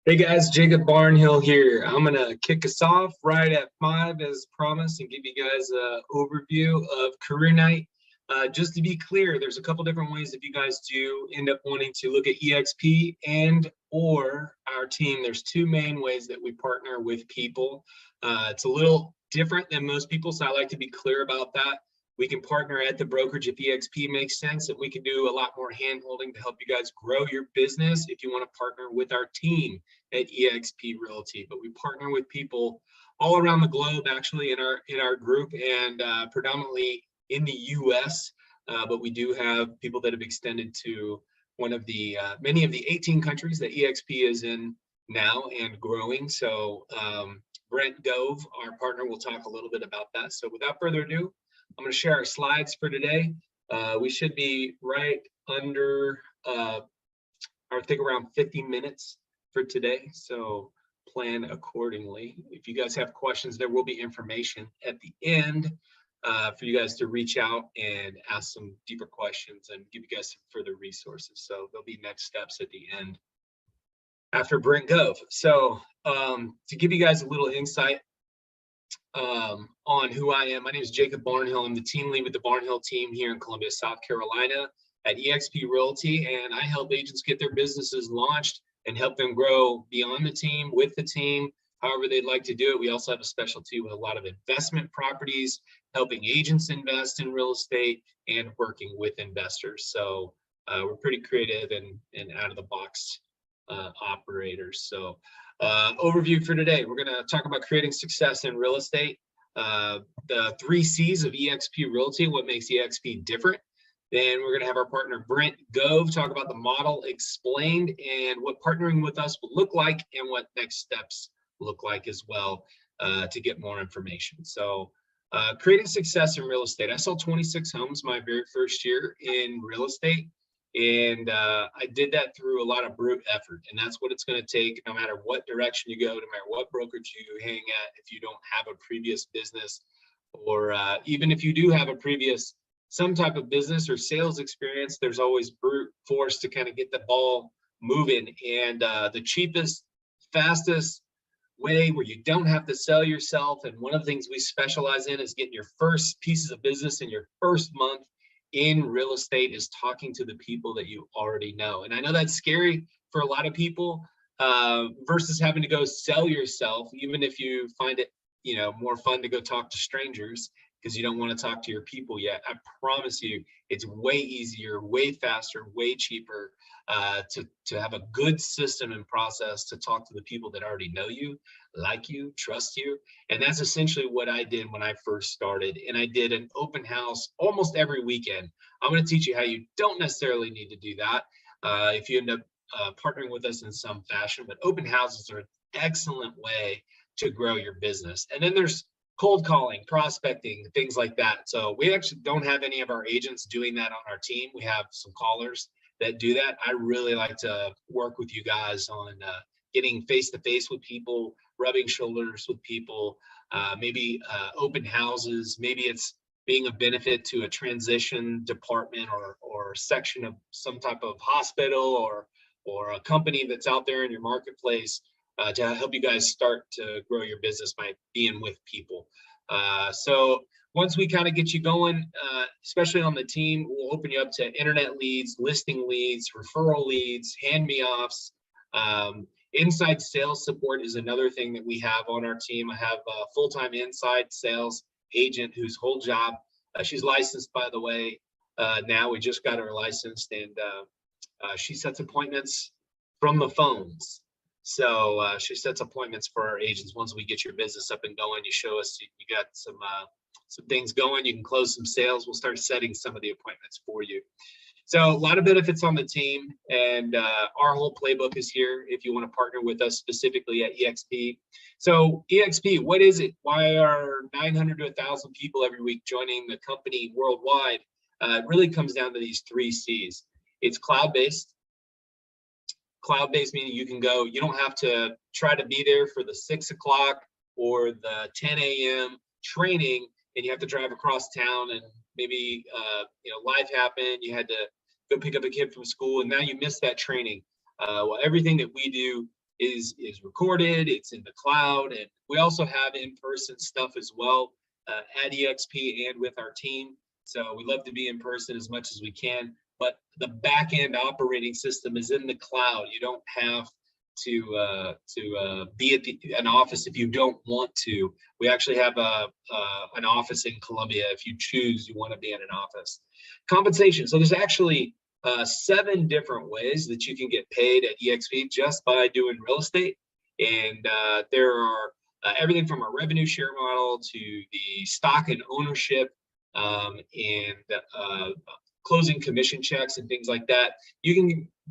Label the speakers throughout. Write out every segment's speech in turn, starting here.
Speaker 1: Hey guys, Jacob Barnhill here. I'm gonna kick us off right at 5 as promised and give you guys an overview of career night. Just to be clear, there's a couple different ways if you guys do end up wanting to look at eXp and or our team. There's two main ways that we partner with people. It's a little different than most people, so I like to be clear about that. We can partner at the brokerage if eXp makes sense, and we can do a lot more hand holding to help you guys grow your business if you want to partner with our team at eXp Realty. But we partner with people all around the globe, actually, in our group, and predominantly in the U.S. But we do have people that have extended to one of the many of the 18 countries that eXp is in now and growing. So Brent Gove, our partner, will talk a little bit about that. So without further ado, I'm going to share our slides for today. We should be right under, I think around 50 minutes for today. So plan accordingly. If you guys have questions, there will be information at the end for you guys to reach out and ask some deeper questions and give you guys some further resources. So there'll be next steps at the end after Brent Gove. So to give you guys a little insight on who I am. My name is Jacob Barnhill. I'm the team lead with the Barnhill team here in Columbia, South Carolina at eXp Realty, and I help agents get their businesses launched and help them grow beyond the team, with the team, however they'd like to do it. We also have a specialty with a lot of investment properties, helping agents invest in real estate and working with investors. So we're pretty creative and out of the box operators. So overview for today, we're going to talk about creating success in real estate, the 3 C's of eXp Realty, what makes eXp different. Then we're going to have our partner Brent Gove talk about the model explained and what partnering with us will look like and what next steps look like as well to get more information. So creating success in real estate. I sold 26 homes my very first year in real estate. And I did that through a lot of brute effort. And that's what it's going to take no matter what direction you go, no matter what brokerage you hang at, if you don't have a previous business, or even if you do have a previous some type of business or sales experience, there's always brute force to kind of get the ball moving. And the cheapest, fastest way where you don't have to sell yourself, and one of the things we specialize in is getting your first pieces of business in your first month in real estate, is talking to the people that you already know. And I know that's scary for a lot of people versus having to go sell yourself, even if you find it, more fun to go talk to strangers because you don't want to talk to your people yet. I promise you, it's way easier, way faster, way cheaper to have a good system and process to talk to the people that already know you, like you, trust you. And that's essentially what I did when I first started. And I did an open house almost every weekend. I'm going to teach you how you don't necessarily need to do that if you end up partnering with us in some fashion. But open houses are an excellent way to grow your business. And then there's cold calling, prospecting, things like that. So we actually don't have any of our agents doing that on our team. We have some callers that do that. I really like to work with you guys on getting face-to-face with people, rubbing shoulders with people, maybe open houses. Maybe it's being a benefit to a transition department or section of some type of hospital or a company that's out there in your marketplace to help you guys start to grow your business by being with people. So once we kind of get you going, especially on the team, we'll open you up to internet leads, listing leads, referral leads, hand-me-offs. Inside sales support is another thing that we have on our team. I have a full-time inside sales agent whose whole job, she's licensed, by the way. Now we just got her licensed, and she sets appointments from the phones. So she sets appointments for our agents. Once we get your business up and going, you show us you got some things going, you can close some sales, we'll start setting some of the appointments for you. So a lot of benefits on the team, and our whole playbook is here if you want to partner with us specifically at eXp. So eXp, what is it? Why are 900 to 1,000 people every week joining the company worldwide? It really comes down to these 3 C's. It's cloud-based. Cloud-based meaning you can go, you don't have to try to be there for the 6 o'clock or the 10 a.m. training, and you have to drive across town, and maybe life happened, you had to go pick up a kid from school, and now you missed that training. Well, everything that we do is recorded. It's in the cloud, and we also have in-person stuff as well at eXp and with our team. So we love to be in person as much as we can, but the back end operating system is in the cloud. You don't have to be at an office if you don't want to. We actually have an office in Columbia if you choose you want to be in an office. Compensation. So there's actually 7 different ways that you can get paid at eXp just by doing real estate. And there are everything from a revenue share model to the stock and ownership and closing commission checks and things like that.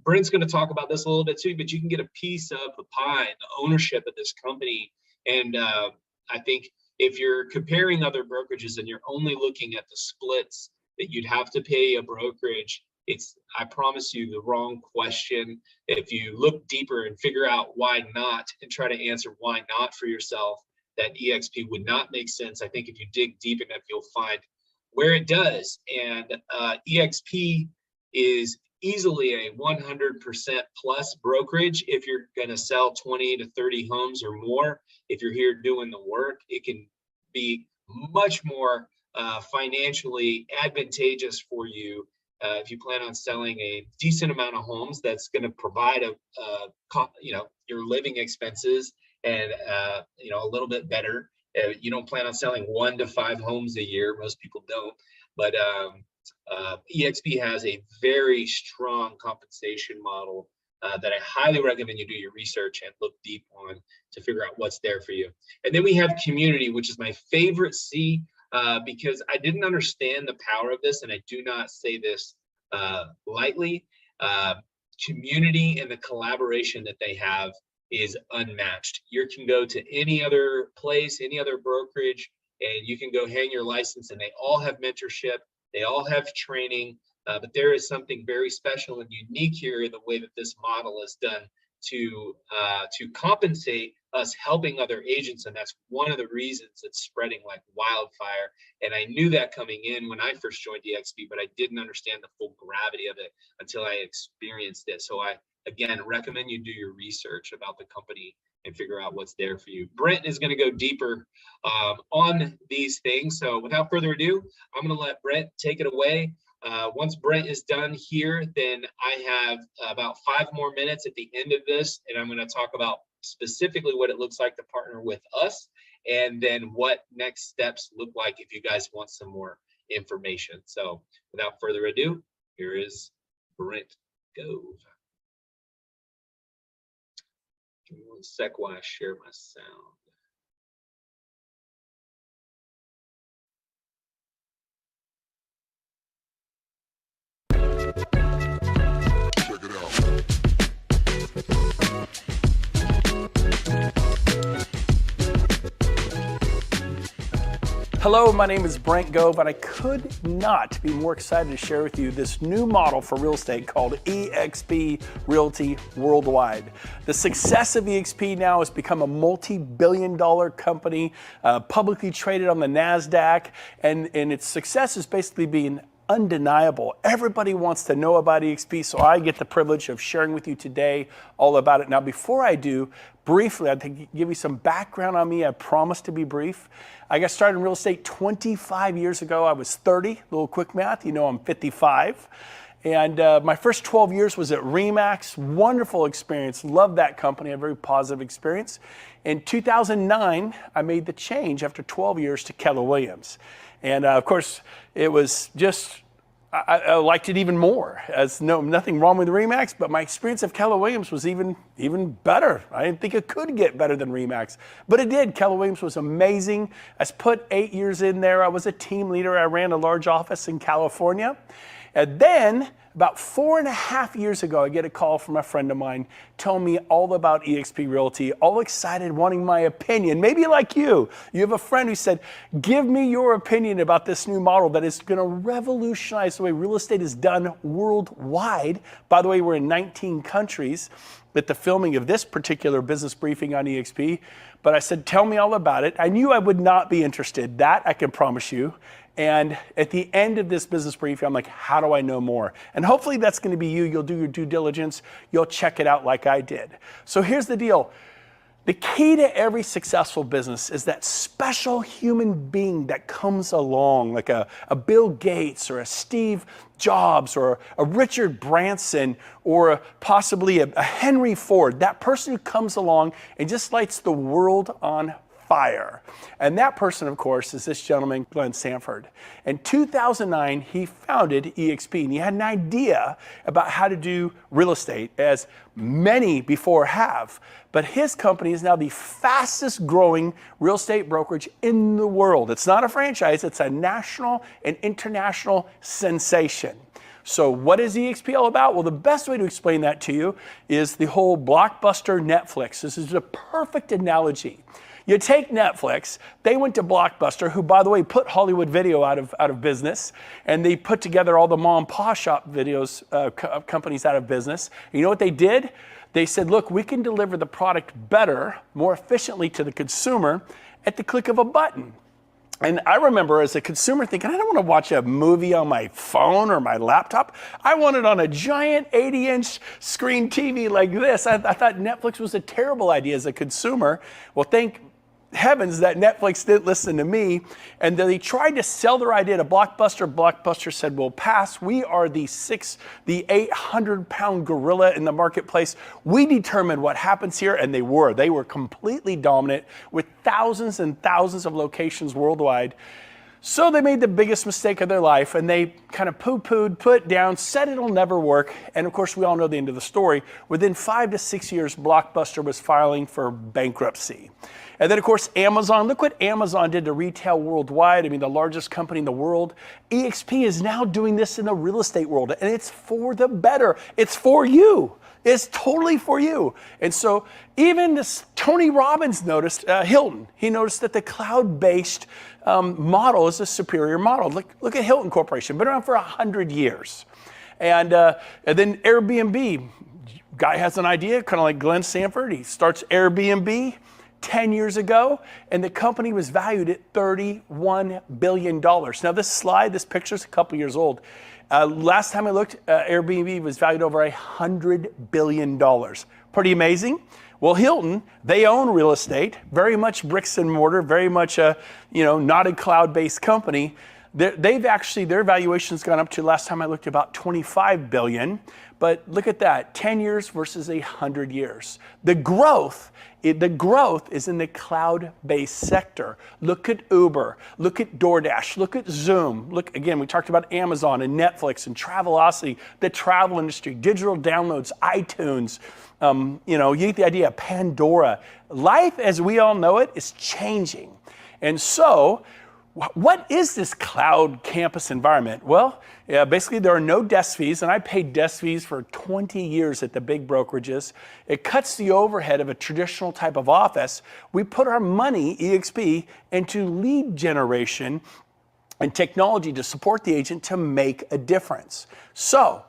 Speaker 1: Brent's going to talk about this a little bit too, but you can get a piece of the pie, the ownership of this company. And I think if you're comparing other brokerages and you're only looking at the splits that you'd have to pay a brokerage, it's, I promise you, the wrong question. If you look deeper and figure out why not and try to answer why not for yourself, that eXp would not make sense. I think if you dig deep enough, you'll find where it does. And eXp is easily a 100% plus brokerage if you're going to sell 20 to 30 homes or more. If you're here doing the work, it can be much more financially advantageous for you if you plan on selling a decent amount of homes. That's going to provide your living expenses and a little bit better. You don't plan on selling 1 to 5 homes a year. Most people don't, but eXp has a very strong compensation model that I highly recommend you do your research and look deep on to figure out what's there for you. And then we have community, which is my favorite C, because I didn't understand the power of this, and I do not say this lightly. Community and the collaboration that they have is unmatched. You can go to any other place, any other brokerage, and you can go hang your license, and they all have mentorship, they all have training, but there is something very special and unique here in the way that this model is done to compensate us helping other agents, and that's one of the reasons it's spreading like wildfire. And I knew that coming in when I first joined eXp, but I didn't understand the full gravity of it until I experienced it. So I, again, recommend you do your research about the company and figure out what's there for you. Brent is going to go deeper on these things. So without further ado, I'm going to let Brent take it away. Once Brent is done here, then I have about 5 more minutes at the end of this, and I'm going to talk about specifically what it looks like to partner with us, and then what next steps look like if you guys want some more information. So without further ado, here is Brent Gove. Give me 1 sec while I share my sound. Check it out.
Speaker 2: Hello, my name is Brent Gove, and I could not be more excited to share with you this new model for real estate called eXp Realty Worldwide. The success of eXp now has become a multi-billion-dollar company, publicly traded on the NASDAQ, and its success is basically being undeniable. Everybody wants to know about eXp, so I get the privilege of sharing with you today all about it. Now, before I do, briefly, I'd give you some background on me. I promise to be brief. I got started in real estate 25 years ago. I was 30, a little quick math, you know I'm 55. And my first 12 years was at RE/MAX, wonderful experience, loved that company, a very positive experience. In 2009, I made the change after 12 years to Keller Williams. And of course, it was just, I liked it even more. As nothing wrong with RE/MAX, but my experience of Keller Williams was even better. I didn't think it could get better than RE/MAX, but it did. Keller Williams was amazing. I put 8 years in there. I was a team leader. I ran a large office in California. And then about 4.5 years ago, I get a call from a friend of mine telling me all about eXp Realty, all excited, wanting my opinion. Maybe like you have a friend who said, give me your opinion about this new model that is going to revolutionize the way real estate is done worldwide. By the way, we're in 19 countries with the filming of this particular business briefing on eXp. But I said, tell me all about it. I knew I would not be interested. That I can promise you. And at the end of this business briefing, I'm like, how do I know more? And hopefully that's going to be you. You'll do your due diligence. You'll check it out like I did. So here's the deal. The key to every successful business is that special human being that comes along, like a Bill Gates or a Steve Jobs or a Richard Branson or possibly a Henry Ford, that person who comes along and just lights the world on fire. And that person, of course, is this gentleman, Glenn Sanford. In 2009, he founded eXp, and he had an idea about how to do real estate, as many before have. But his company is now the fastest growing real estate brokerage in the world. It's not a franchise, it's a national and international sensation. So what is eXp all about? Well, the best way to explain that to you is the whole Blockbuster Netflix. This is a perfect analogy. You take Netflix, they went to Blockbuster, who, by the way, put Hollywood Video out of business, and they put together all the mom and pop shop videos companies out of business. And you know what they did? They said, look, we can deliver the product better, more efficiently to the consumer at the click of a button. And I remember as a consumer thinking, I don't want to watch a movie on my phone or my laptop. I want it on a giant 80-inch screen TV like this. I thought Netflix was a terrible idea as a consumer. Well, thank heavens that Netflix didn't listen to me, and they tried to sell their idea to Blockbuster. Blockbuster said, we'll pass. We are the 800-pound gorilla in the marketplace. We determine what happens here, and they were completely dominant with thousands and thousands of locations worldwide. So they made the biggest mistake of their life, and they kind of poo-pooed, put down, said it'll never work. And of course, we all know the end of the story. Within 5 to 6 years, Blockbuster was filing for bankruptcy. And then, of course, Amazon. Look what Amazon did to retail worldwide. I mean, the largest company in the world. eXp is now doing this in the real estate world, and it's for the better. It's for you. It's totally for you. And so even this Tony Robbins noticed, Hilton, he noticed that the cloud-based model is a superior model. Look at Hilton Corporation, been around for 100 years. And then Airbnb, guy has an idea, kind of like Glenn Sanford. He starts Airbnb 10 years ago, and the company was valued at $31 billion. Now this picture is a couple years old. Last time I looked, Airbnb was valued over $100 billion. Pretty amazing. Well, Hilton, they own real estate, very much bricks and mortar, very much a, not a cloud-based company. Their valuation's gone up to, last time I looked, about $25 billion. But look at that, 10 years versus 100 years. The growth is in the cloud-based sector. Look at Uber, look at DoorDash, look at Zoom. Look, again, we talked about Amazon and Netflix and Travelocity, the travel industry, digital downloads, iTunes. You get the idea, Pandora. Life as we all know it is changing. And so, what is this cloud campus environment? Well, basically there are no desk fees, and I paid desk fees for 20 years at the big brokerages. It cuts the overhead of a traditional type of office. We put our money, eXp, into lead generation and technology to support the agent to make a difference. So,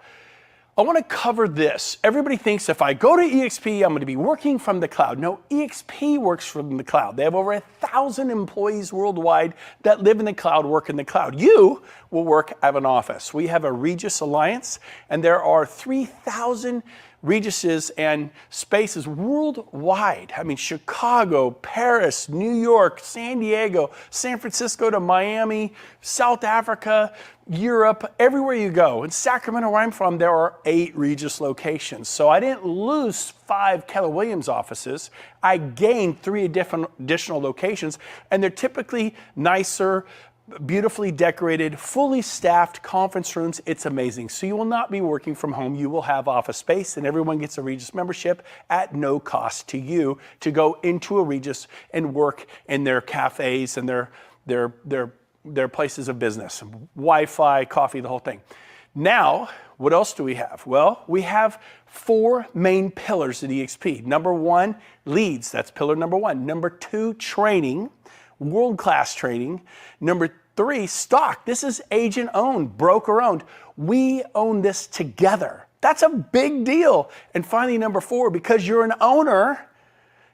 Speaker 2: I want to cover this. Everybody thinks if I go to eXp, I'm going to be working from the cloud. No, eXp works from the cloud. They have over 1,000 employees worldwide that live in the cloud, work in the cloud. You will work at an office. We have a Regus Alliance, and there are 3,000 Reguses and spaces worldwide. I mean, Chicago, Paris, New York, San Diego, San Francisco to Miami, South Africa, Europe, everywhere you go. In Sacramento, where I'm from, there are 8 Regus locations. So I didn't lose 5 Keller Williams offices. I gained 3 additional locations, and they're typically nicer, beautifully decorated, fully staffed conference rooms. It's amazing. So you will not be working from home. You will have office space, and everyone gets a Regus membership at no cost to you to go into a Regus and work in their cafes and their places of business. Wi-Fi, coffee, the whole thing. Now, what else do we have? Well, we have 4 main pillars at eXp. Number 1, leads. That's pillar number 1. Number 2, training. World-class training. Number 3, stock. This is agent-owned, broker-owned. We own this together. That's a big deal. And finally, number 4, because you're an owner,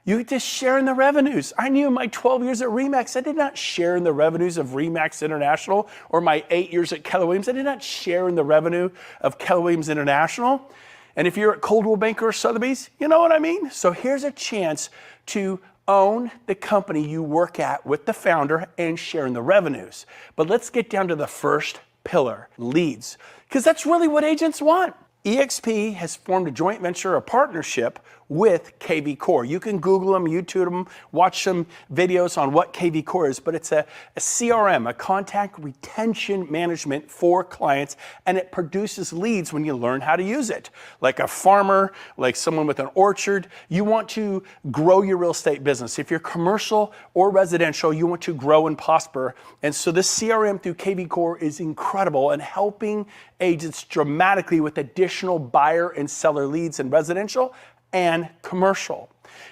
Speaker 2: You get to share in the revenues. I knew in my 12 years at RE/MAX, I did not share in the revenues of RE/MAX International, or my 8 years at Keller Williams, I did not share in the revenue of Keller Williams International. And if you're at Coldwell Banker or Sotheby's, you know what I mean? So here's a chance to own the company you work at with the founder and share in the revenues. But let's get down to the first pillar, leads, because that's really what agents want. eXp has formed a joint venture, a partnership with KV Core. You can Google them, YouTube them, watch some videos on what KV Core is, but it's a CRM, a contact retention management for clients, and it produces leads when you learn how to use it. Like a farmer, like someone with an orchard, you want to grow your real estate business. If you're commercial or residential, you want to grow and prosper. And so this CRM through KV Core is incredible and helping agents dramatically with additional buyer and seller leads in residential and commercial.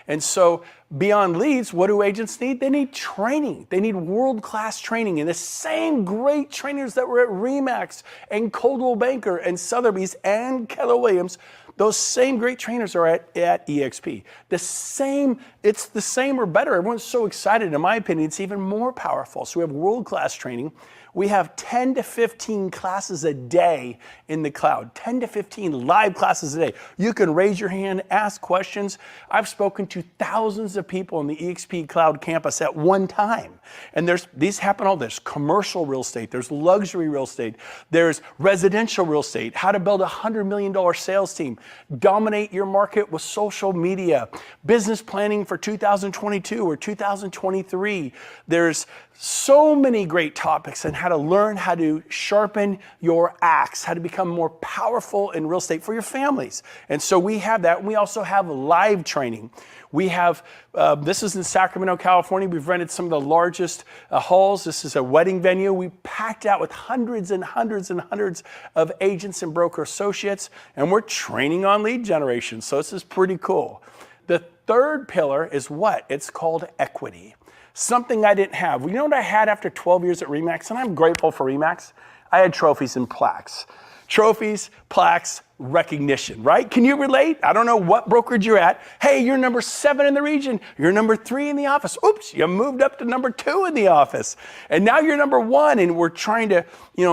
Speaker 2: And so beyond leads, what do agents need? They need training. They need world-class training. And the same great trainers that were at RE/MAX and Coldwell Banker and Sotheby's and Keller Williams, those same great trainers are at eXp. It's the same or better. Everyone's so excited. In my opinion, it's even more powerful. So we have world-class training. We have 10 to 15 classes a day in the cloud, 10 to 15 live classes a day. You can raise your hand, ask questions. I've spoken to thousands of people in the eXp Cloud campus at one time. And these happen all. There's commercial real estate, there's luxury real estate, there's residential real estate, how to build a $100 million sales team, dominate your market with social media, business planning for 2022 or 2023. There's so many great topics on how to learn how to sharpen your axe, how to become more powerful in real estate for your families. And so we have that. We also have live training. We have, this is in Sacramento, California. We've rented some of the largest halls. This is a wedding venue. We packed out with hundreds and hundreds and hundreds of agents and broker associates, and we're training on lead generation. So this is pretty cool. The third pillar is what? It's called equity. Something I didn't have. You know what I had after 12 years at RE/MAX? And I'm grateful for RE/MAX. I had trophies and plaques. Trophies, plaques, recognition, right? Can you relate? I don't know what brokerage you're at. Hey, you're number 7 in the region. You're number 3 in the office. Oops, you moved up to number 2 in the office. And now you're number 1, and we're trying to,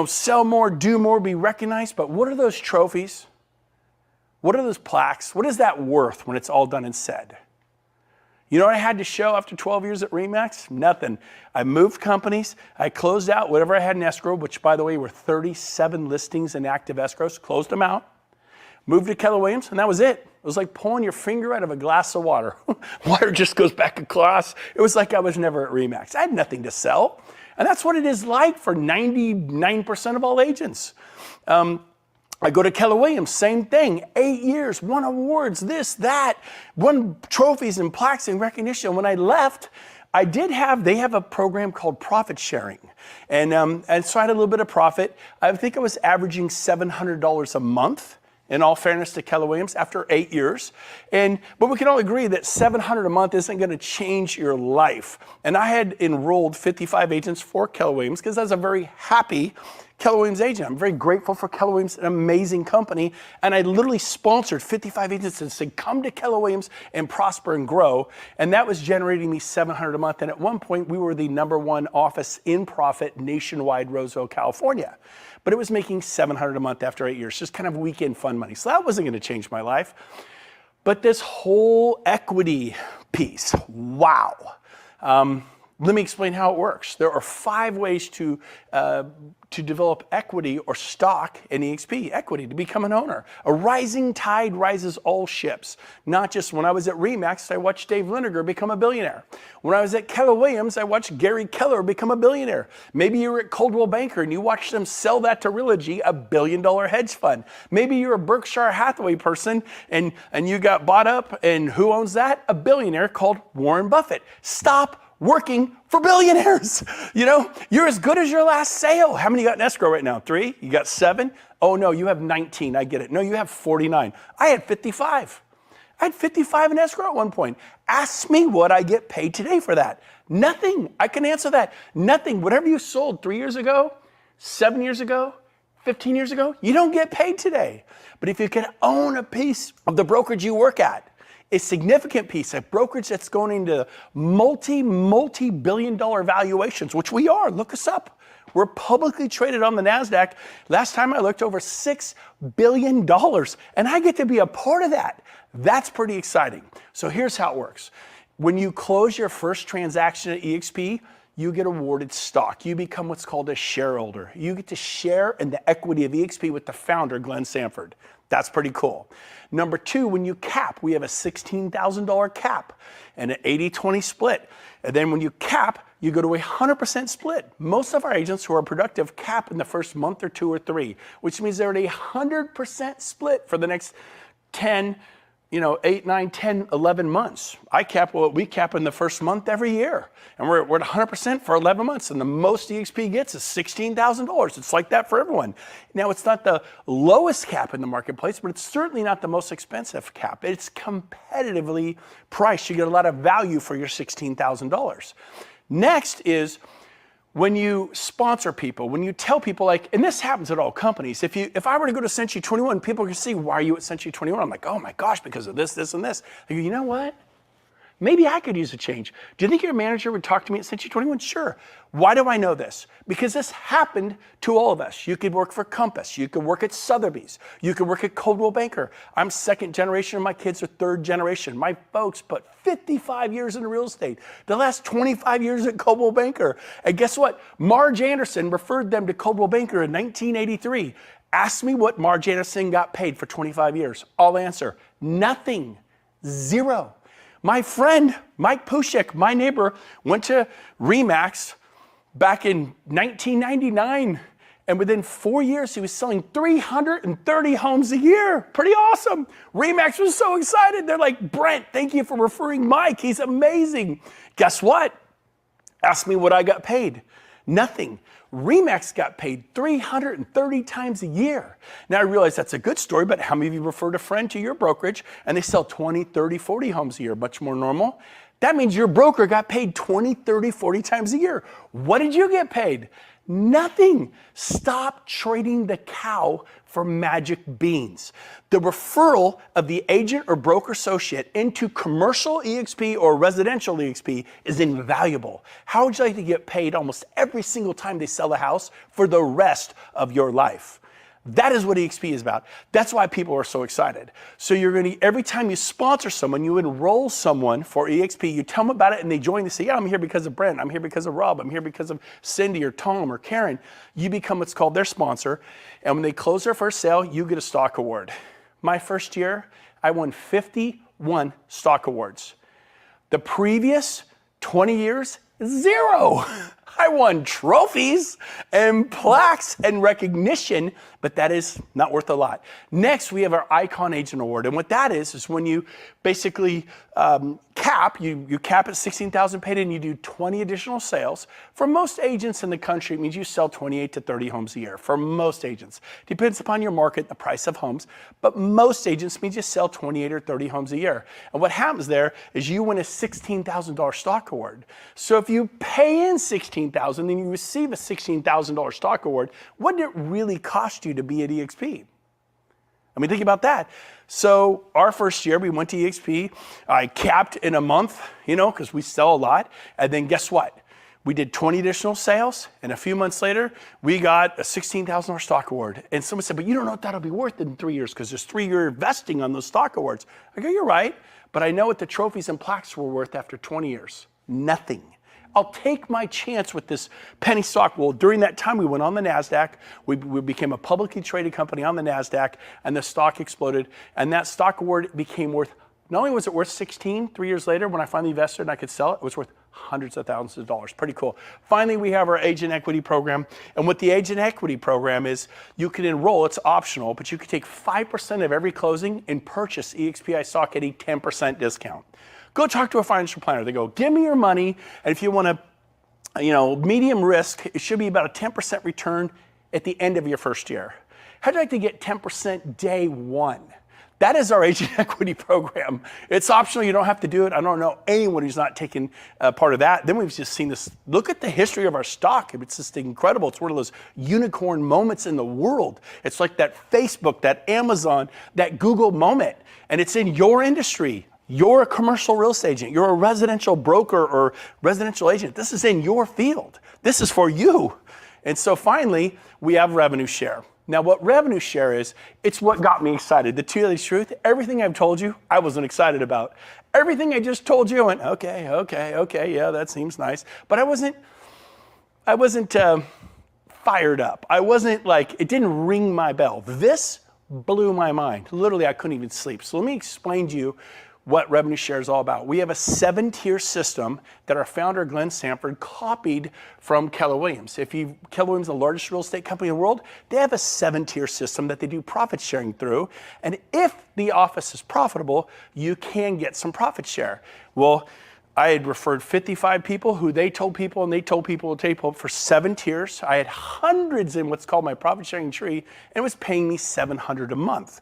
Speaker 2: sell more, do more, be recognized. But what are those trophies? What are those plaques? What is that worth when it's all done and said? You know what I had to show after 12 years at RE/MAX? Nothing. I moved companies. I closed out whatever I had in escrow, which, by the way, were 37 listings in active escrows. Closed them out. Moved to Keller Williams, and that was it. It was like pulling your finger out of a glass of water. Water just goes back across. It was like I was never at RE/MAX. I had nothing to sell. And that's what it is like for 99% of all agents. I go to Keller Williams, same thing, 8 years, won awards, this, that, won trophies and plaques and recognition. When I left, they have a program called profit sharing. And so I had a little bit of profit. I think I was averaging $700 a month, in all fairness to Keller Williams, after 8 years. But we can all agree that $700 a month isn't gonna change your life. And I had enrolled 55 agents for Keller Williams because I was a very happy Keller Williams agent. I'm very grateful for Keller Williams, an amazing company. And I literally sponsored 55 agents and said, come to Keller Williams and prosper and grow. And that was generating me $700 a month. And at one point, we were the #1 office in profit nationwide, Roseville, California. But it was making $700 a month after 8 years, just kind of weekend fun money. So that wasn't gonna change my life. But this whole equity piece, wow. Let me explain how it works. There are 5 ways to develop equity or stock in eXp, equity, to become an owner. A rising tide rises all ships. Not just when I was at RE/MAX, I watched Dave Liniger become a billionaire. When I was at Keller Williams, I watched Gary Keller become a billionaire. Maybe you were at Coldwell Banker and you watched them sell that to Realty, a $1 billion hedge fund. Maybe you're a Berkshire Hathaway person and you got bought up, and who owns that? A billionaire called Warren Buffett. Stop working for billionaires. You're as good as your last sale. How many you got in escrow right now? 3? You got 7? Oh no, you have 19. I get it. No, you have 49. I had 55. I had 55 in escrow at one point. Ask me what I get paid today for that. Nothing. I can answer that. Nothing. Whatever you sold 3 years ago, 7 years ago, 15 years ago, you don't get paid today. But if you can own a piece of the brokerage you work at, a significant piece, a brokerage that's going into multi-billion dollar valuations, which we are. Look us up. We're publicly traded on the NASDAQ. Last time I looked, over $6 billion, and I get to be a part of that. That's pretty exciting. So here's how it works. When you close your first transaction at eXp, you get awarded stock. You become what's called a shareholder. You get to share in the equity of eXp with the founder, Glenn Sanford. That's pretty cool. Number two, when you cap, we have a $16,000 cap and an 80-20 split. And then when you cap, you go to a 100% split. Most of our agents who are productive cap in the first month or two or three, which means they're at a 100% split for the next 10, 8, 9, 10, 11 months. We cap in the first month every year. And we're at 100% for 11 months. And the most eXp gets is $16,000. It's like that for everyone. Now, it's not the lowest cap in the marketplace, but it's certainly not the most expensive cap. It's competitively priced. You get a lot of value for your $16,000. Next is when you sponsor people, when you tell people, like, and this happens at all companies. If I were to go to Century 21, people can see, why are you at Century 21? I'm like, oh my gosh, because of this, this, and this. I go, you know what? Maybe I could use a change. Do you think your manager would talk to me at Century 21? Sure. Why do I know this? Because this happened to all of us. You could work for Compass. You could work at Sotheby's. You could work at Coldwell Banker. I'm second generation and my kids are third generation. My folks put 55 years in real estate. The last 25 years at Coldwell Banker. And guess what? Marge Anderson referred them to Coldwell Banker in 1983. Ask me what Marge Anderson got paid for 25 years. I'll answer, nothing, zero. My friend, Mike Pushek, my neighbor, went to RE/MAX back in 1999. And within 4 years, he was selling 330 homes a year. Pretty awesome. RE/MAX was so excited. They're like, Brent, thank you for referring Mike. He's amazing. Guess what? Ask me what I got paid. Nothing. RE/MAX got paid 330 times a year. Now I realize that's a good story, but how many of you referred a friend to your brokerage and they sell 20, 30, 40 homes a year? Much more normal. That means your broker got paid 20, 30, 40 times a year. What did you get paid? Nothing. Stop trading the cow for magic beans. The referral of the agent or broker associate into commercial eXp or residential eXp is invaluable. How would you like to get paid almost every single time they sell a house for the rest of your life? That is what eXp is about. That's why people are so excited. So you're going to, every time you sponsor someone, you enroll someone for eXp, you tell them about it and they join, they say, yeah, I'm here because of Brent, I'm here because of Rob, I'm here because of Cindy or Tom or Karen. You become what's called their sponsor. And when they close their first sale, you get a stock award. My first year, I won 51 stock awards. The previous 20 years, zero. I won trophies and plaques and recognition, but that is not worth a lot. Next, we have our Icon Agent Award. And what that is when you basically cap, you cap at $16,000 paid and you do 20 additional sales. For most agents in the country, it means you sell 28 to 30 homes a year. For most agents. Depends upon your market, the price of homes, but most agents means you sell 28 or 30 homes a year. And what happens there is you win a $16,000 stock award. So if you pay in $16,000 and you receive a $16,000 stock award, what did it really cost you to be at eXp? I mean, think about that. So our first year, we went to eXp. I capped in a month, because we sell a lot. And then guess what? We did 20 additional sales. And a few months later, we got a $16,000 stock award. And someone said, but you don't know what that'll be worth in 3 years because there's 3-year vesting on those stock awards. I go, you're right. But I know what the trophies and plaques were worth after 20 years. Nothing. I'll take my chance with this penny stock. Well, during that time, we went on the NASDAQ. We became a publicly traded company on the NASDAQ, and the stock exploded. And that stock award became worth, not only was it worth 16 3 years later when I finally invested and I could sell it, it was worth hundreds of thousands of dollars. Pretty cool. Finally, we have our agent equity program. And what the agent equity program is, you can enroll, it's optional, but you can take 5% of every closing and purchase eXp stock at a 10% discount. Go talk to a financial planner. They go, give me your money, and if you want to, medium risk, it should be about a 10% return at the end of your first year. How'd you like to get 10% day one? That is our agent equity program. It's optional. You don't have to do it. I don't know anyone who's not taken part of that. Then we've just seen this. Look at the history of our stock. It's just incredible. It's one of those unicorn moments in the world. It's like that Facebook, that Amazon, that Google moment. And it's in your industry. You're a commercial real estate agent. You're a residential broker or residential agent. This is in your field. This is for you. And so finally, we have revenue share. Now what revenue share is, it's what got me excited. The two-days truth, everything I've told you, I wasn't excited about. Everything I just told you, I went, okay, yeah, that seems nice. But I wasn't fired up. I wasn't like, it didn't ring my bell. This blew my mind. Literally, I couldn't even sleep. So let me explain to you what revenue share is all about. We have a 7-tier system that our founder, Glenn Sanford, copied from Keller Williams. Keller Williams is the largest real estate company in the world. They have a 7-tier system that they do profit sharing through. And if the office is profitable, you can get some profit share. Well, I had referred 55 people who they told people, and they told people for 7 tiers. I had hundreds in what's called my profit sharing tree, and it was paying me $700 a month.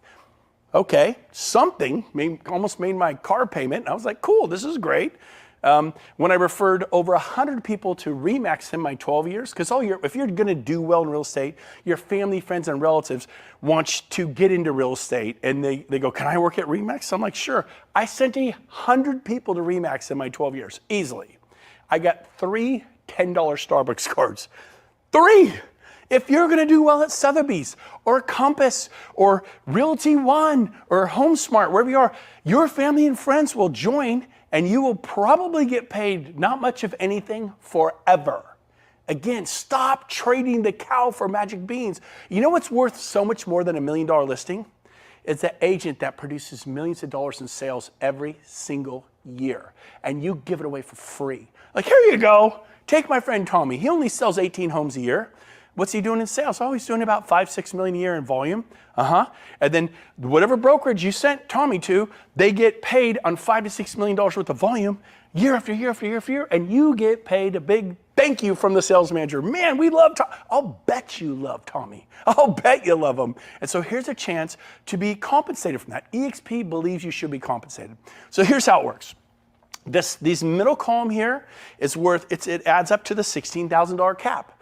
Speaker 2: Okay, something almost made my car payment. I was like, cool, this is great. When I referred over 100 people to RE/MAX in my 12 years, because if you're gonna do well in real estate, your family, friends, and relatives want you to get into real estate, and they go, can I work at RE/MAX? I'm like, sure. I sent 100 people to RE/MAX in my 12 years, easily. I got 3 $10 Starbucks cards. 3! If you're gonna do well at Sotheby's or Compass or Realty One or HomeSmart, wherever you are, your family and friends will join, and you will probably get paid not much of anything forever. Again, stop trading the cow for magic beans. You know what's worth so much more than $1 million listing? It's the agent that produces millions of dollars in sales every single year, and you give it away for free. Like, here you go. Take my friend Tommy. He only sells 18 homes a year. What's he doing in sales? Oh, he's doing about 5-6 million a year in volume. And then whatever brokerage you sent Tommy to, they get paid on $5 to $6 million worth of volume year after year after year after year, and you get paid a big thank you from the sales manager. Man, we love Tommy. I'll bet you love Tommy. I'll bet you love him. And so here's a chance to be compensated from that. eXp believes you should be compensated. So here's how it works. These middle column here is it adds up to the $16,000 cap.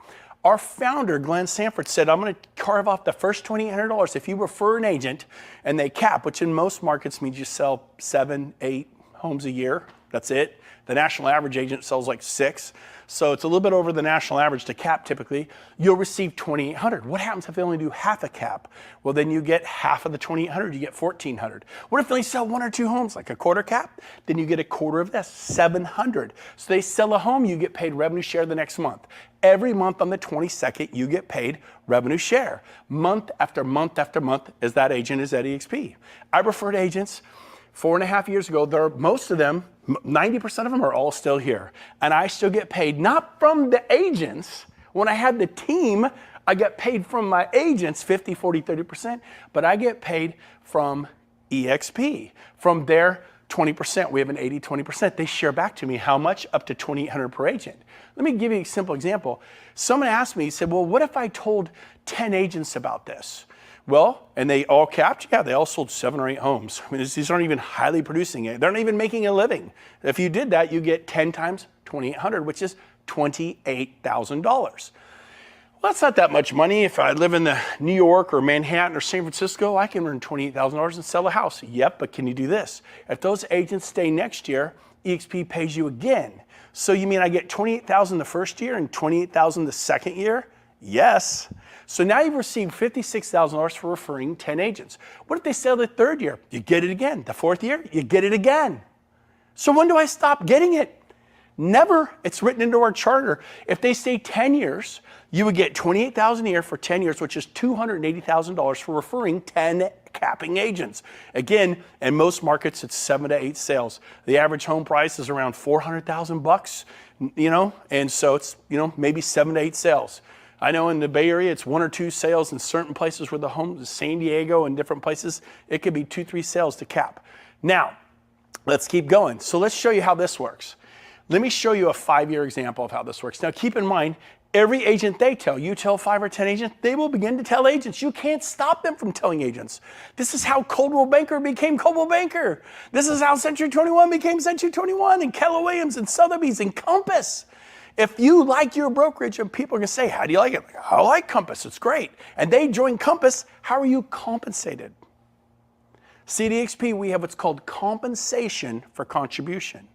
Speaker 2: Our founder, Glenn Sanford, said, I'm going to carve off the first $2,800 if you refer an agent and they cap, which in most markets means you sell 7, 8 homes a year. That's it. The national average agent sells like 6. So it's a little bit over the national average to cap typically. You'll receive $2,800. What happens if they only do half a cap? Well, then you get half of the $2,800, you get $1,400. What if they sell 1 or 2 homes, like a quarter cap? Then you get a quarter of this, $700. So they sell a home, you get paid revenue share the next month. Every month on the 22nd, you get paid revenue share. Month after month after month, as that agent is at eXp. I referred agents 4.5 years ago. Most of them, 90% of them are all still here. And I still get paid, not from the agents. When I had the team, I got paid from my agents, 50, 40, 30%, but I get paid from eXp, from their 20%. We have an 80-20%. They share back to me how much? Up to $2,800 per agent. Let me give you a simple example. Someone asked me, he said, well, what if I told 10 agents about this? Well, and they all capped? Yeah, they all sold 7 or 8 homes. I mean, these aren't even highly producing it. They're not even making a living. If you did that, you get 10 times $2,800, which is $28,000. Well, that's not that much money. If I live in the New York or Manhattan or San Francisco, I can earn $28,000 and sell a house. Yep, but can you do this? If those agents stay next year, eXp pays you again. So you mean I get $28,000 the first year and $28,000 the second year? Yes. So now you've received $56,000 for referring 10 agents. What if they sell the third year? You get it again. The fourth year, you get it again. So when do I stop getting it? Never. It's written into our charter. If they stay 10 years, you would get $28,000 a year for 10 years, which is $280,000 for referring 10 capping agents. Again, in most markets, it's 7 to 8 sales. The average home price is around $400,000, and so it's, maybe 7 to 8 sales. I know in the Bay Area, it's 1 or 2 sales in certain places where the homes, San Diego and different places, it could be 2, 3 sales to cap. Now, let's keep going. So let's show you how this works. Let me show you a 5-year example of how this works. Now, keep in mind, every agent you tell 5 or 10 agents, they will begin to tell agents. You can't stop them from telling agents. This is how Coldwell Banker became Coldwell Banker. This is how Century 21 became Century 21, and Keller Williams and Sotheby's and Compass. If you like your brokerage and people are gonna say, how do you like it? I like Compass, it's great. And they join Compass, how are you compensated? See, at eXp, we have what's called compensation for contribution.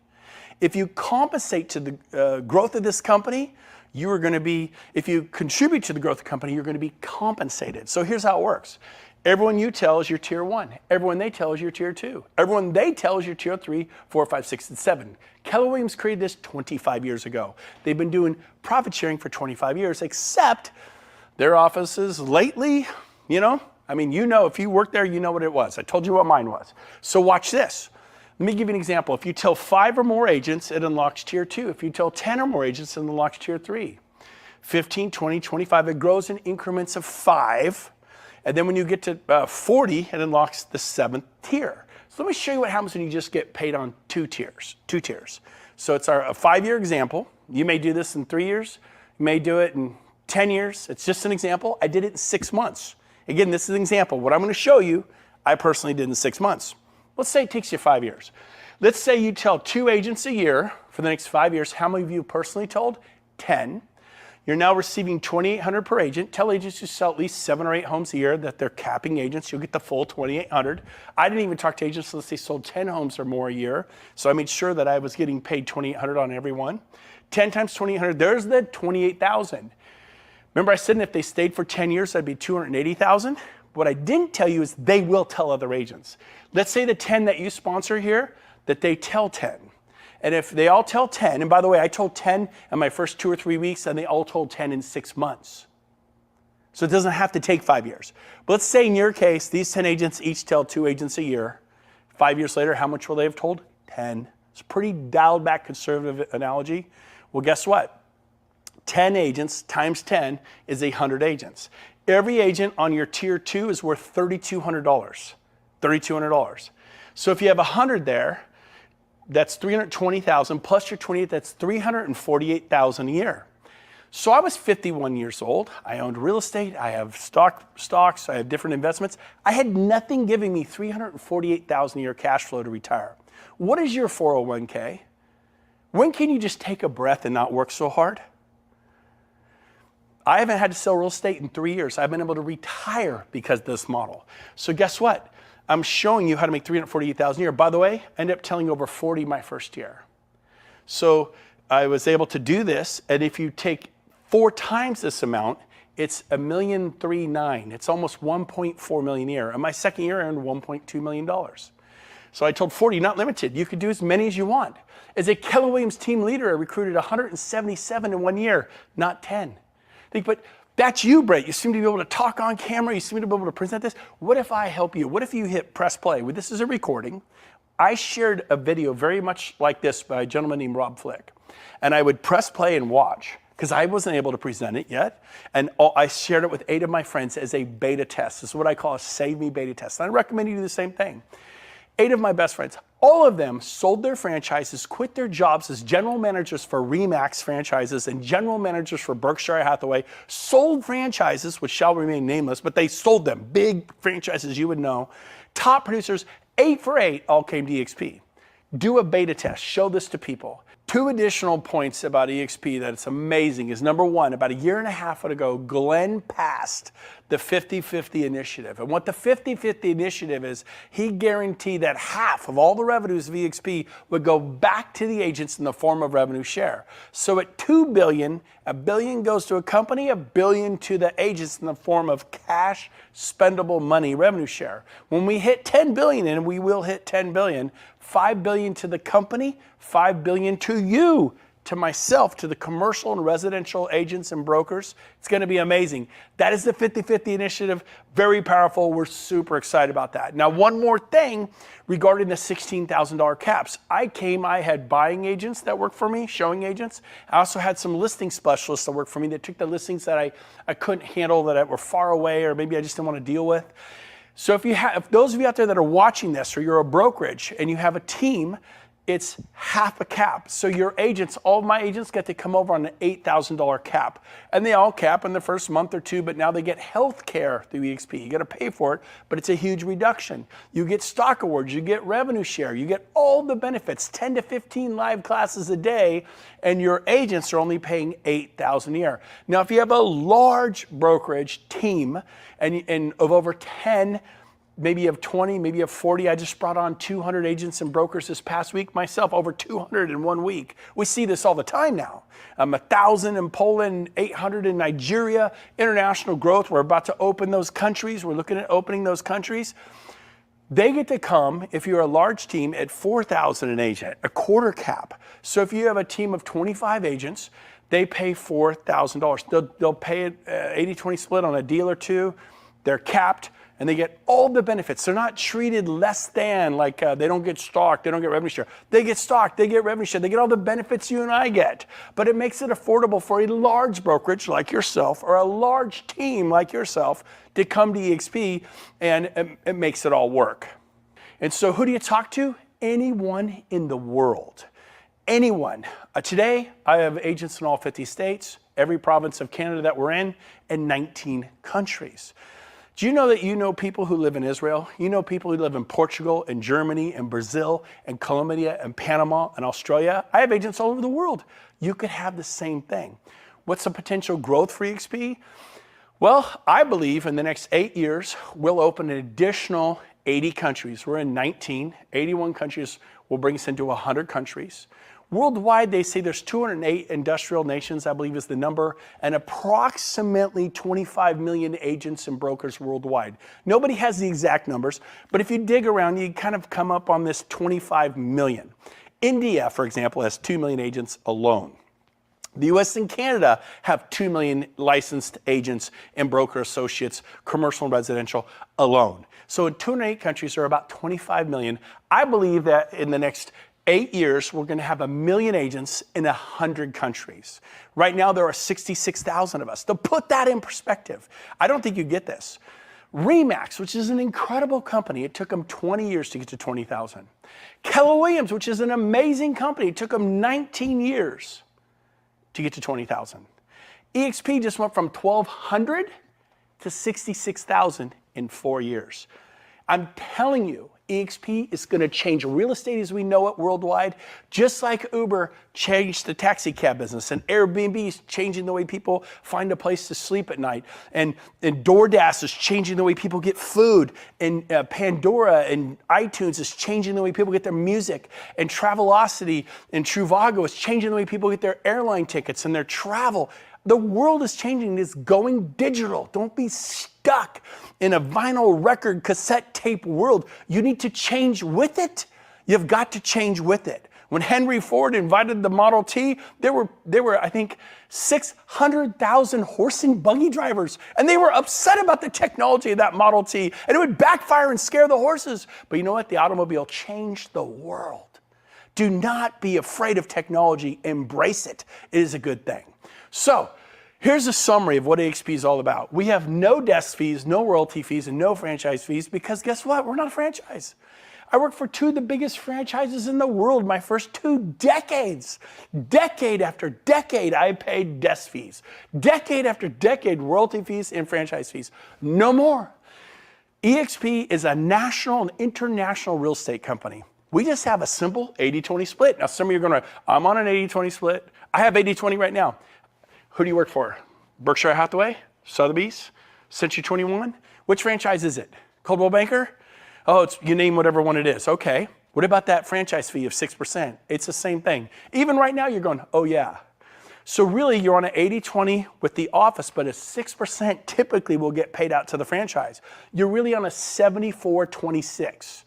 Speaker 2: If you compensate to the growth of this company, you are going to be, if you contribute to the growth of the company, you're going to be compensated. So here's how it works. Everyone you tell is your tier 1. Everyone they tell is your tier 2. Everyone they tell is your tier 3, 4, 5, 6, and 7. Keller Williams created this 25 years ago. They've been doing profit sharing for 25 years, except their offices lately, you know, if you work there, you know what it was. I told you what mine was. So watch this. Let me give you an example. If you tell 5 or more agents, it unlocks tier 2. If you tell 10 or more agents, it unlocks tier 3. 15, 20, 25, it grows in increments of 5. And then when you get to 40, it unlocks the 7th tier. So let me show you what happens when you just get paid on 2 tiers. So it's a 5-year example. You may do this in 3 years. You may do it in 10 years. It's just an example. I did it in 6 months. Again, this is an example. What I'm going to show you, I personally did in 6 months. Let's say it takes you 5 years. Let's say you tell 2 agents a year for the next 5 years. How many of you personally told? 10. You're now receiving $2,800 per agent. Tell agents who sell at least 7 or 8 homes a year that they're capping agents. You'll get the full $2,800. I didn't even talk to agents unless they sold 10 homes or more a year. So I made sure that I was getting paid $2,800 on every one. 10 times $2,800, there's the $28,000. Remember I said if they stayed for 10 years, that'd be $280,000. What I didn't tell you is they will tell other agents. Let's say the 10 that you sponsor here, that they tell 10. And if they all tell 10, and by the way, I told 10 in my first 2 or 3 weeks, and they all told 10 in 6 months. So it doesn't have to take 5 years. But let's say in your case, these 10 agents each tell 2 agents a year. 5 years later, how much will they have told? 10. It's a pretty dialed back conservative analogy. Well, guess what? 10 agents times 10 is 100 agents. Every agent on your tier 2 is worth $3,200. $3,200. So if you have 100 there, that's $320,000 plus your 28, that's $348,000 a year. So I was 51 years old. I owned real estate. I have stocks. I have different investments. I had nothing giving me $348,000 a year cash flow to retire. What is your 401k? When can you just take a breath and not work so hard? I haven't had to sell real estate in 3 years. I've been able to retire because of this model. So guess what? I'm showing you how to make $348,000 a year. By the way, I ended up telling over 40 my first year. So I was able to do this, and if you take 4 times this amount, it's $1.39 million. It's almost $1.4 million a year. And my second year I earned $1.2 million. So I told 40, not limited. You could do as many as you want. As a Keller Williams team leader, I recruited 177 in 1 year, not 10. But that's you, Brett. You seem to be able to talk on camera. You seem to be able to present this. What if I help you? What if you hit press play? Well, this is a recording. I shared a video very much like this by a gentleman named Rob Flick. And I would press play and watch because I wasn't able to present it yet. And I shared it with 8 of my friends as a beta test. This is what I call a Save Me beta test. And I recommend you do the same thing. 8 of my best friends, all of them sold their franchises, quit their jobs as general managers for RE/MAX franchises and general managers for Berkshire Hathaway, sold franchises, which shall remain nameless, but they sold them, big franchises you would know. Top producers, 8 for 8, all came to eXp. Do a beta test, show this to people. 2 additional points about eXp that it's amazing is number 1, about 1.5 years ago, Glenn passed the 50-50 initiative. And what the 50-50 initiative is, he guaranteed that half of all the revenues of eXp would go back to the agents in the form of revenue share. So at $2 billion, $1 billion goes to a company, $1 billion to the agents in the form of cash, spendable money, revenue share. When we hit 10 billion, and we will hit 10 billion, $5 billion to the company, $5 billion to you, to myself, to the commercial and residential agents and brokers. It's going to be amazing. That is the 50-50 initiative. Very powerful. We're super excited about that. Now, one more thing regarding the $16,000 caps. I had buying agents that worked for me, showing agents. I also had some listing specialists that worked for me that took the listings that I couldn't handle, that were far away, or maybe I just didn't want to deal with. So if those of you out there that are watching this, or you're a brokerage and you have a team, it's half a cap. So your agents, all of my agents get to come over on an $8,000 cap. And they all cap in the first month or 2, but now they get health care through eXp. You got to pay for it, but it's a huge reduction. You get stock awards, you get revenue share, you get all the benefits, 10 to 15 live classes a day, and your agents are only paying $8,000 a year. Now, if you have a large brokerage team and of over 10 maybe you have 20, maybe you have 40. I just brought on 200 agents and brokers this past week myself, over 200 in 1 week. We see this all the time now. 1,000 in Poland, 800 in Nigeria, international growth. We're about to open those countries. We're looking at opening those countries. They get to come, if you're a large team, at 4,000 an agent, a quarter cap. So if you have a team of 25 agents, they pay $4,000. They'll pay it 80-20 split on a deal or two. They're capped, and they get all the benefits. They're not treated less than, like they don't get stock, they don't get revenue share. They get stock, they get revenue share, they get all the benefits you and I get. But it makes it affordable for a large brokerage like yourself or a large team like yourself to come to eXp, and it makes it all work. And so who do you talk to? Anyone in the world. Anyone. Today, I have agents in all 50 states, every province of Canada that we're in, and 19 countries. Do you know that you know people who live in Israel? You know people who live in Portugal and Germany and Brazil and Colombia and Panama and Australia? I have agents all over the world. You could have the same thing. What's the potential growth for eXp? Well, I believe in the next 8 years, we'll open an additional 80 countries. We're in 19, 81 countries will bring us into 100 countries. Worldwide, they say there's 208 industrial nations, I believe is the number, and approximately 25 million agents and brokers worldwide. Nobody has the exact numbers, but if you dig around, you kind of come up on this 25 million. India, for example, has 2 million agents alone. The US and Canada have 2 million licensed agents and broker associates, commercial and residential alone. So in 208 countries, there are about 25 million. I believe that in the next 8 years, we're going to have 1 million agents in 100 countries. Right now, there are 66,000 of us. To put that in perspective, I don't think you get this. RE/MAX, which is an incredible company, it took them 20 years to get to 20,000. Keller Williams, which is an amazing company, it took them 19 years to get to 20,000. eXp just went from 1,200 to 66,000 in 4 years. I'm telling you, eXp is going to change real estate as we know it worldwide, just like Uber changed the taxi cab business, and Airbnb is changing the way people find a place to sleep at night, and DoorDash is changing the way people get food, and Pandora and iTunes is changing the way people get their music, and Travelocity and Trivago is changing the way people get their airline tickets and their travel. The world is changing. It's going digital. Don't be stuck in a vinyl record cassette tape world. You need to change with it. You've got to change with it. When Henry Ford invited the Model T, there were I think 600,000 horse and buggy drivers, and they were upset about the technology of that Model T, and it would backfire and scare the horses. But you know what? The automobile changed the world. Do not be afraid of technology. Embrace it. It is a good thing. So here's a summary of what eXp is all about. We have no desk fees, no royalty fees, and no franchise fees because guess what? We're not a franchise. I worked for 2 of the biggest franchises in the world my first 2 decades. Decade after decade, I paid desk fees. Decade after decade, royalty fees and franchise fees. No more. eXp is a national and international real estate company. We just have a simple 80-20 split. Now, some of you are going to, I'm on an 80-20 split. I have 80-20 right now. Who do you work for? Berkshire Hathaway? Sotheby's? Century 21? Which franchise is it? Coldwell Banker? Oh, you name whatever one it is. Okay. What about that franchise fee of 6%? It's the same thing. Even right now, you're going, oh yeah. So really, you're on an 80-20 with the office, but a 6% typically will get paid out to the franchise. You're really on a 74-26.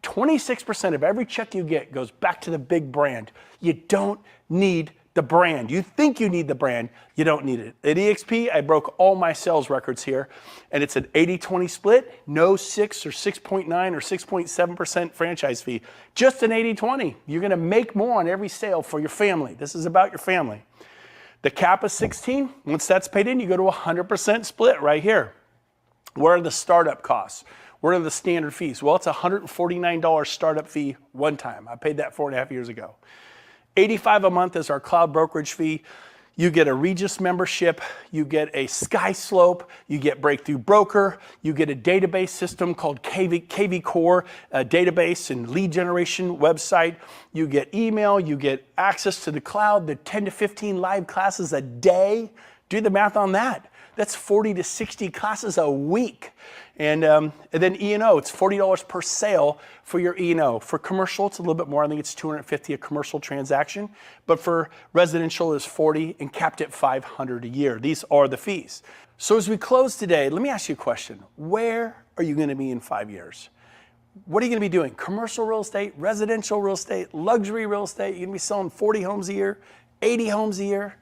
Speaker 2: 26% of every check you get goes back to the big brand. You don't need the brand. You think you need the brand, you don't need it. At eXp, I broke all my sales records here, and it's an 80-20 split, no 6 or 6.9 or 6.7% franchise fee, just an 80-20. You're gonna make more on every sale for your family. This is about your family. The cap is 16. Once that's paid in, you go to 100% split right here. What are the startup costs? What are the standard fees? Well, it's a $149 startup fee one time. I paid that 4.5 years ago. $85 a month is our cloud brokerage fee. You get a Regis membership, you get a SkySlope, you get Breakthrough Broker, you get a database system called KV Core, a database and lead generation website. You get email, you get access to the cloud, the 10 to 15 live classes a day. Do the math on that. That's 40 to 60 classes a week. And then E&O, it's $40 per sale for your E&O. For commercial, it's a little bit more. I think it's $250 a commercial transaction. But for residential, it's $40 and capped at $500 a year. These are the fees. So as we close today, let me ask you a question. Where are you going to be in 5 years? What are you going to be doing? Commercial real estate, residential real estate, luxury real estate? You're going to be selling 40 homes a year, 80 homes a year?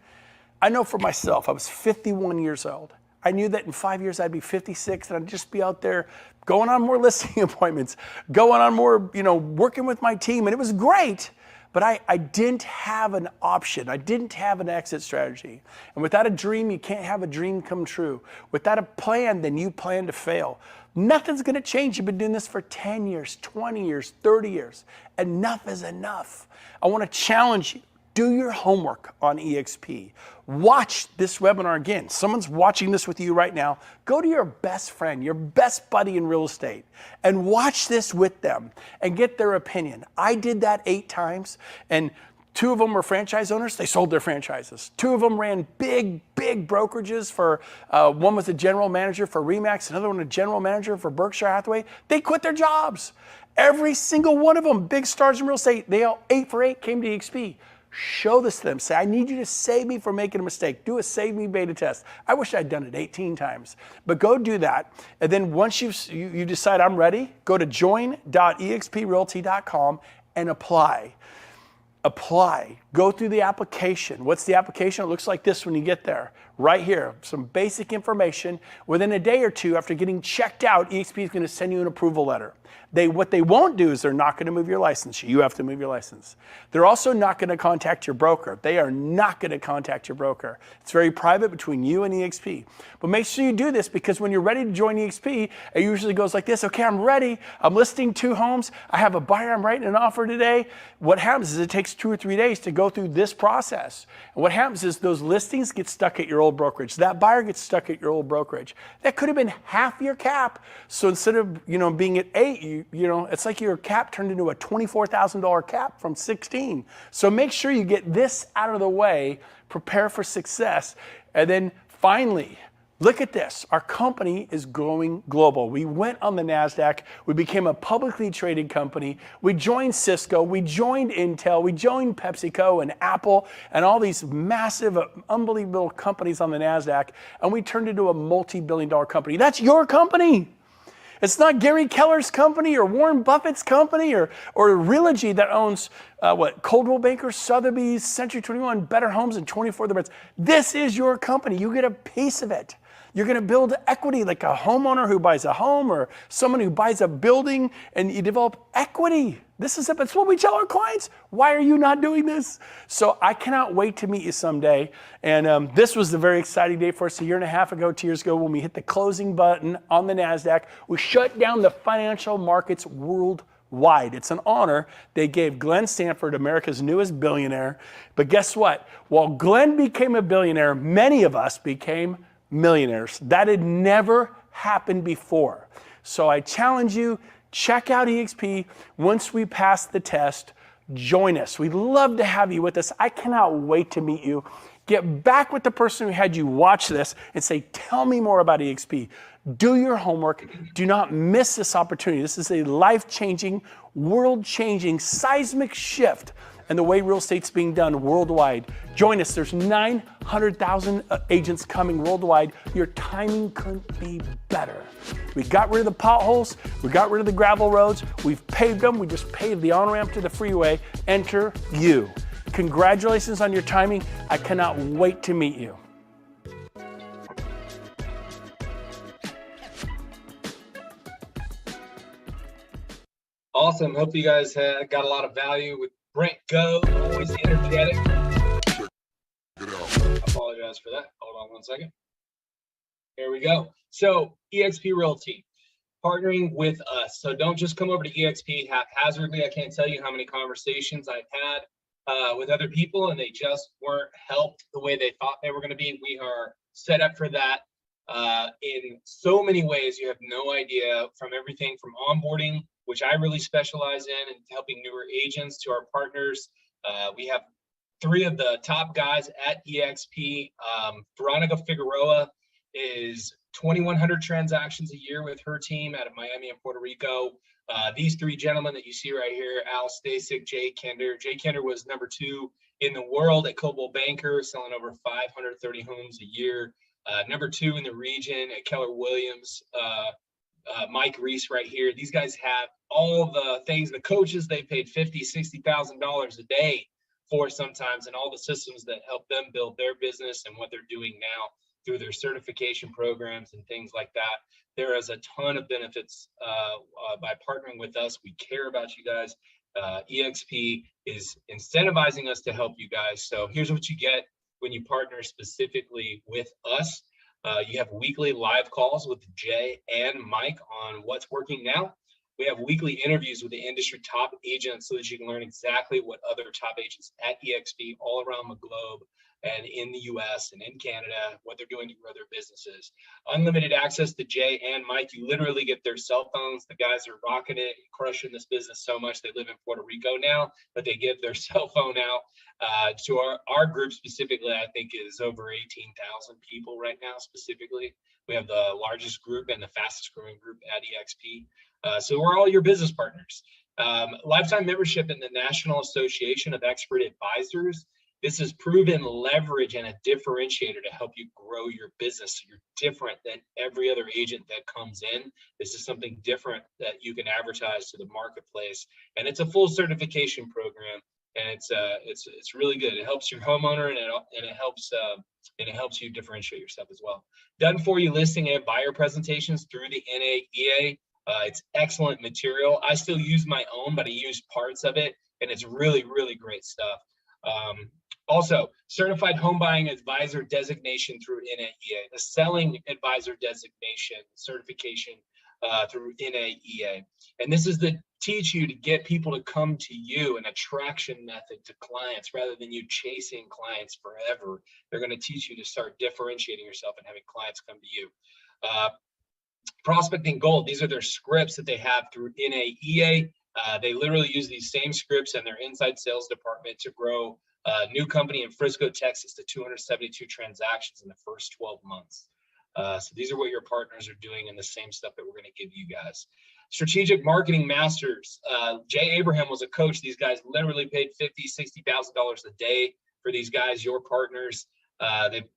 Speaker 2: I know for myself, I was 51 years old. I knew that in 5 years I'd be 56 and I'd just be out there going on more listing appointments, going on more, working with my team. And it was great, but I didn't have an option. I didn't have an exit strategy. And without a dream, you can't have a dream come true. Without a plan, then you plan to fail. Nothing's gonna change. You've been doing this for 10 years, 20 years, 30 years. Enough is enough. I wanna challenge you. Do your homework on eXp. Watch this webinar again. Someone's watching this with you right now. Go to your best friend, your best buddy in real estate, and watch this with them and get their opinion. I did that 8 times, and 2 of them were franchise owners. They sold their franchises. 2 of them ran big brokerages for, one was a general manager for RE/MAX, another one a general manager for Berkshire Hathaway. They quit their jobs. Every single one of them, big stars in real estate, they all 8 for 8 came to eXp. Show this to them. Say, I need you to save me from making a mistake. Do a save me beta test. I wish I'd done it 18 times, but go do that. And then once you decide I'm ready, go to join.exprealty.com and apply. Apply. Go through the application. What's the application? It looks like this when you get there. Right here, some basic information. Within a day or 2 after getting checked out, eXp is going to send you an approval letter. What they won't do is they're not going to move your license. You have to move your license. They're also not going to contact your broker. They are not going to contact your broker. It's very private between you and eXp. But make sure you do this, because when you're ready to join eXp, it usually goes like this. Okay, I'm ready. I'm listing 2 homes. I have a buyer. I'm writing an offer today. What happens is it takes 2 or 3 days to go through this process. And what happens is those listings get stuck at your old brokerage. That buyer gets stuck at your old brokerage. That could have been half your cap. So instead of being at 8, it's like your cap turned into a $24,000 cap from 16. So make sure you get this out of the way, prepare for success, and then finally, look at this. Our company is going global. We went on the NASDAQ. We became a publicly traded company. We joined Cisco. We joined Intel. We joined PepsiCo and Apple and all these massive, unbelievable companies on the NASDAQ. And we turned into a multi-billion-dollar company. That's your company. It's not Gary Keller's company or Warren Buffett's company or Realty that owns Coldwell Banker, Sotheby's, Century 21, Better Homes, and 24 other brands. This is your company. You get a piece of it. You're going to build equity like a homeowner who buys a home or someone who buys a building, and you develop equity. This is it. That's what we tell our clients. Why are you not doing this? So I cannot wait to meet you someday. And this was a very exciting day for us 1.5 years ago, 2 years ago, when we hit the closing button on the NASDAQ. We shut down the financial markets worldwide. It's an honor. They gave Glenn Stanford, America's newest billionaire. But guess what? While Glenn became a billionaire, many of us became millionaires. That had never happened before. So I challenge you, check out eXp. Once we pass the test, join us. We'd love to have you with us. I cannot wait to meet you. Get back with the person who had you watch this and say, tell me more about eXp. Do your homework. Do not miss this opportunity. This is a life-changing, world-changing, seismic shift in the way real estate's being done worldwide. Join us. There's 900,000 agents coming worldwide. Your timing couldn't be better. We got rid of the potholes. We got rid of the gravel roads. We've paved them. We just paved the on-ramp to the freeway. Enter you. Congratulations on your timing. I cannot wait to meet you.
Speaker 1: Awesome. Hope you guys got a lot of value with Brent Go, always energetic. I apologize for that. Hold on one second. Here we go. So eXp Realty, partnering with us. So don't just come over to eXp haphazardly. I can't tell you how many conversations I've had with other people, and they just weren't helped the way they thought they were going to be. We are set up for that in so many ways. You have no idea, from everything from onboarding, which I really specialize in, and helping newer agents, to our partners. We have 3 of the top guys at eXp. Veronica Figueroa is 2,100 transactions a year with her team out of Miami and Puerto Rico. These three gentlemen that you see right here, Al Stasic, Jay Kender. Jay Kender was #2 in the world at Coldwell Banker, selling over 530 homes a year. #2 in the region at Keller Williams. Mike Reese right here. These guys have all the things, the coaches they paid $50,000, $60,000 a day for sometimes, and all the systems that help them build their business and what they're doing now through their certification programs and things like that. There is a ton of benefits by partnering with us. We care about you guys. eXp is incentivizing us to help you guys. So here's what you get when you partner specifically with us. You have weekly live calls with Jay and Mike on what's working now. We have weekly interviews with the industry top agents so that you can learn exactly what other top agents at eXp all around the globe and in the US and in Canada, what they're doing to grow their businesses. Unlimited access to Jay and Mike. You literally get their cell phones. The guys are rocking it, crushing this business so much. They live in Puerto Rico now, but they give their cell phone out to our group specifically. I think is over 18,000 people right now specifically. We have the largest group and the fastest growing group at eXp. So we're all your business partners. Lifetime membership in the National Association of Expert Advisors. This is proven leverage and a differentiator to help you grow your business. You're different than every other agent that comes in. This is something different that you can advertise to the marketplace, and it's a full certification program, and it's really good. It helps your homeowner, and it helps you differentiate yourself as well. Done for you listing and buyer presentations through the NAEA. It's excellent material. I still use my own, but I use parts of it, and it's really, really great stuff. Also, certified home buying advisor designation through NAEA, the selling advisor designation certification through NAEA. And this is to teach you to get people to come to you, an attraction method to clients rather than you chasing clients forever. They're going to teach you to start differentiating yourself and having clients come to you. Prospecting Gold, these are their scripts that they have through NAEA. They literally use these same scripts in their inside sales department to grow a new company in Frisco, Texas to 272 transactions in the first 12 months. So these are what your partners are doing and the same stuff that we're going to give you guys. Strategic Marketing Masters. Jay Abraham was a coach. These guys literally paid $50,000, $60,000 a day for these guys, your partners.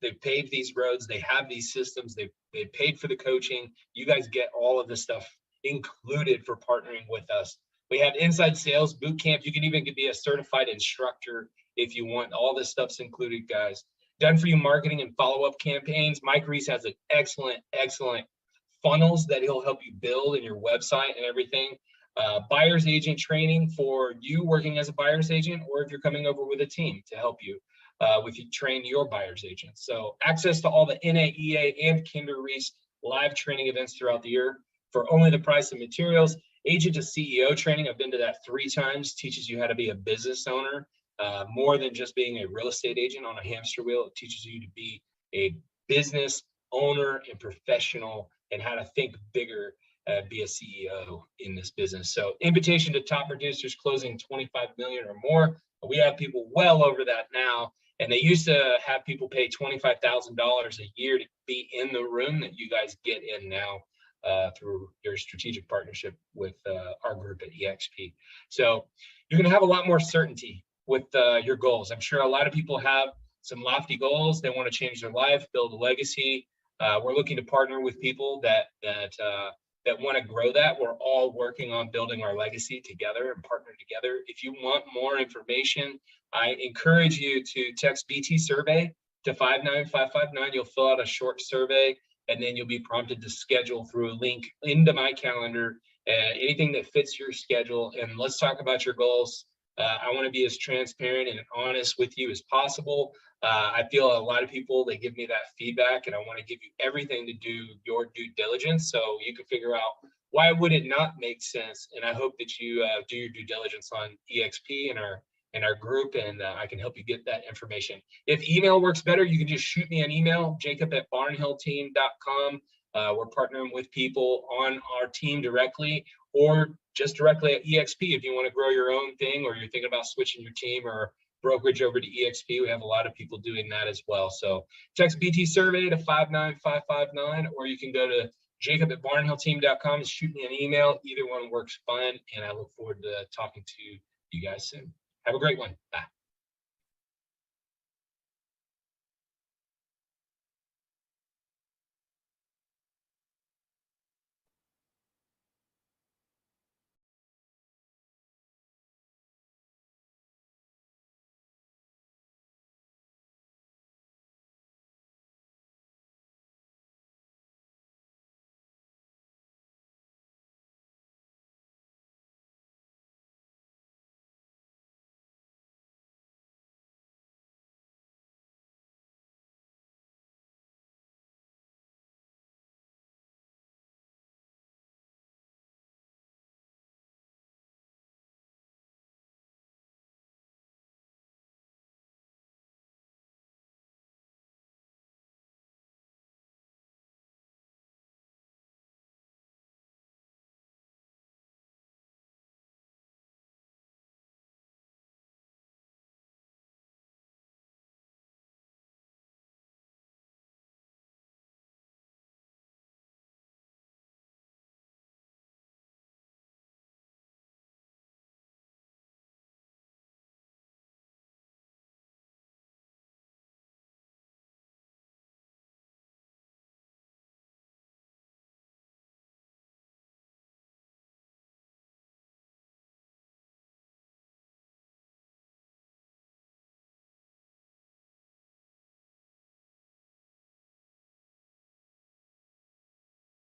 Speaker 1: They've paved these roads. They have these systems. They've paid for the coaching. You guys get all of this stuff included for partnering with us. We have inside sales boot camp. You can even be a certified instructor if you want. All this stuff's included, guys. Done for you marketing and follow-up campaigns. Mike Reese has an excellent funnels that he'll help you build in your website and everything. Buyer's agent training for you working as a buyer's agent, or if you're coming over with a team to help you with you train your buyer's agents. So access to all the NAEA and Kinder Reese live training events throughout the year for only the price of materials. Agent to CEO training, I've been to that 3 times, teaches you how to be a business owner, more than just being a real estate agent on a hamster wheel. It teaches you to be a business owner and professional and how to think bigger, be a CEO in this business. So invitation to top producers closing 25 million or more. We have people well over that now. And they used to have people pay $25,000 a year to be in the room that you guys get in now through your strategic partnership with our group at eXp. So you're going to have a lot more certainty with your goals. I'm sure a lot of people have some lofty goals. They want to change their life, build a legacy. We're looking to partner with people that want to grow that. We're all working on building our legacy together and partner together. If you want more information, I encourage you to text BT survey to 59559. You'll fill out a short survey, and then you'll be prompted to schedule through a link into my calendar, anything that fits your schedule. And let's talk about your goals. I want to be as transparent and honest with you as possible. I feel a lot of people, they give me that feedback, and I want to give you everything to do your due diligence so you can figure out why would it not make sense. And I hope that you do your due diligence on eXp and our group, and I can help you get that information. If email works better, you can just shoot me an email, jacob@barnhillteam.com. We're partnering with people on our team directly, or just directly at eXp if you want to grow your own thing, or you're thinking about switching your team, or brokerage over to eXp. We have a lot of people doing that as well. So text BT survey to 59559, or you can go to jacob@barnhillteam.com and shoot me an email. Either one works fine. And I look forward to talking to you guys soon. Have a great one. Bye.